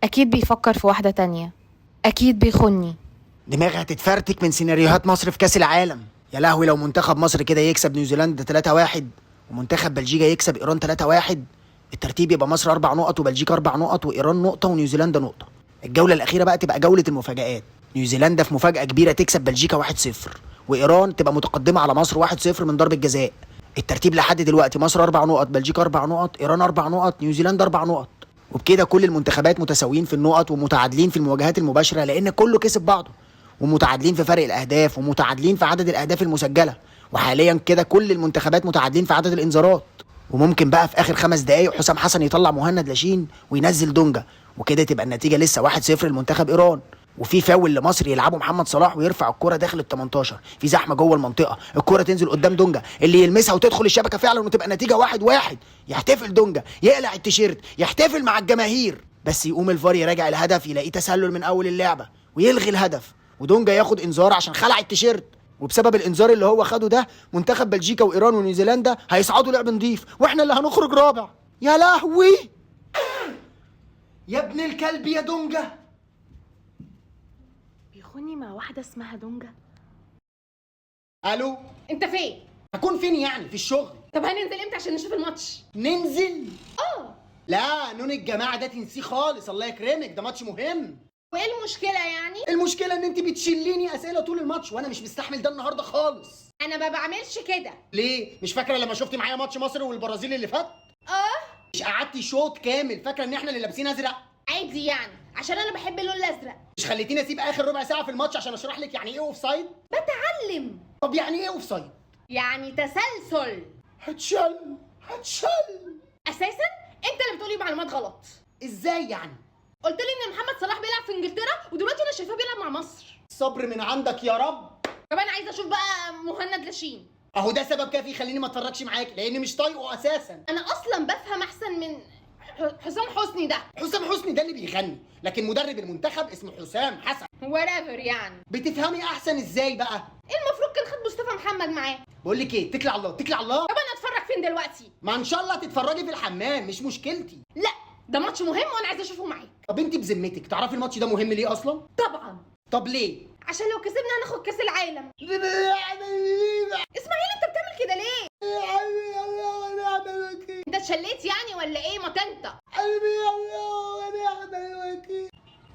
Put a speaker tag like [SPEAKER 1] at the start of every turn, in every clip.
[SPEAKER 1] اكيد بيفكر في واحدة تانية، اكيد بيخوني.
[SPEAKER 2] دماغي هتتفرتك من سيناريوهات مصر في كاس العالم. يا لهوي لو منتخب مصر كده يكسب نيوزيلندا 3-1 ومنتخب بلجيكا يكسب ايران 3-1، الترتيب يبقى مصر 4 نقط وبلجيكا 4 نقط وايران نقطة ونيوزيلندا نقطة. الجولة الأخيرة بقى تبقى جولة المفاجآت. نيوزيلندا في مفاجأة كبيرة تكسب بلجيكا 1-0 وايران تبقى متقدمة على مصر 1-0 من ضربة جزاء. الترتيب لحد دلوقتي مصر 4 نقط، بلجيكا 4 نقط، ايران 4 نقط، نيوزيلندا 4 نقط. وبكده كل المنتخبات متساويين في النقط ومتعادلين في المواجهات المباشرة لأن كله كسب بعضه، ومتعادلين في فرق الأهداف ومتعادلين في عدد الأهداف المسجلة. وحاليا كده كل المنتخبات متعادلين في عدد الإنذارات. وممكن بقى في آخر 5 دقايق حسام حسن يطلع مهند لاشين وينزل دونجا، وكده تبقى النتيجة لسه 1-0 لمنتخب إيران. وفي فاول لمصر يلعبه محمد صلاح ويرفع الكرة داخل ال 18، في زحمة جوه المنطقة، الكرة تنزل قدام دونجا اللي يلمسها وتدخل الشبكة فعلا وتبقى النتيجة 1-1. يحتفل دونجا، يقلع التيشيرت، يحتفل مع الجماهير، بس يقوم الفار يراجع الهدف يلاقيه تسلل من أول اللعبة ويلغي الهدف، ودونجا ياخد انذار عشان خلع التيشيرت. وبسبب الانذار اللي هو خده ده منتخب بلجيكا وايران ونيوزيلندا هيصعدوا لعب نضيف واحنا اللي هنخرج رابع. يا لهوي يا ابن الكلب يا دونجا.
[SPEAKER 1] بيخوني مع واحدة اسمها دونجا.
[SPEAKER 2] الو،
[SPEAKER 3] انت فين؟
[SPEAKER 2] هكون فين يعني؟ في الشغل.
[SPEAKER 3] طب هننزل امتى عشان نشوف الماتش؟
[SPEAKER 2] ننزل؟
[SPEAKER 3] اه.
[SPEAKER 2] لا نون الجماعه ده تنسيه خالص، الله يكرمك ده ماتش مهم.
[SPEAKER 3] وايه المشكله يعني؟
[SPEAKER 2] المشكله ان انت بتشليني اسئله طول الماتش وانا مش مستحمل ده النهارده خالص.
[SPEAKER 3] انا ما بعملش كده.
[SPEAKER 2] ليه؟ مش فاكره لما شفتي معايا ماتش مصر والبرازيل اللي فات؟ مش قعدتي شوط كامل فاكره ان احنا اللي لابسين ازرق؟
[SPEAKER 3] عادي يعني عشان انا بحب اللون الازرق.
[SPEAKER 2] مش خليتيني اسيب اخر ربع ساعه في الماتش عشان اشرح لك يعني ايه اوف سايد؟
[SPEAKER 3] بتعلم.
[SPEAKER 2] طب يعني ايه اوف سايد؟
[SPEAKER 3] يعني تسلسل.
[SPEAKER 2] هتشل.
[SPEAKER 3] اساسا انت اللي بتقولي معلومات غلط.
[SPEAKER 2] ازاي يعني؟
[SPEAKER 3] قلت لي ان محمد صلاح بيلعب في انجلترا ودلوقتي انا شايفاه بيلعب مع مصر.
[SPEAKER 2] صبر من عندك يا رب.
[SPEAKER 3] طب انا عايزه اشوف بقى مهند لاشين.
[SPEAKER 2] اهو ده سبب كافي يخليني ما اتفرجش معاك لاني مش طايقه اساسا.
[SPEAKER 3] انا اصلا بفهم احسن من حسام حسني ده.
[SPEAKER 2] حسام حسني ده اللي بيغني، لكن مدرب المنتخب اسمه حسام حسن.
[SPEAKER 3] ورافر يعني.
[SPEAKER 2] بتفهمي احسن ازاي بقى؟
[SPEAKER 3] المفروض كان خد مصطفى محمد معاه.
[SPEAKER 2] بقول لك ايه، اتكلي على الله اتكلي على الله.
[SPEAKER 3] طب انا اتفرج فين دلوقتي؟
[SPEAKER 2] ما ان شاء الله تتفرجي في الحمام مش مشكلتي.
[SPEAKER 3] لا ده ماتش مهم وانا عايزه اشوفه معاك.
[SPEAKER 2] طب انت بذمتك تعرفي الماتش ده مهم ليه اصلا؟
[SPEAKER 3] طبعا.
[SPEAKER 2] طب ليه؟
[SPEAKER 3] عشان لو كسبنا هناخد كاس العالم. اسماعيل انت بتعمل كده ليه؟ انت اتشليت يعني ولا ايه؟ ما انت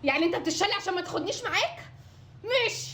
[SPEAKER 3] يعني انت بتشلي عشان ما تاخدنيش معاك؟ ماشي.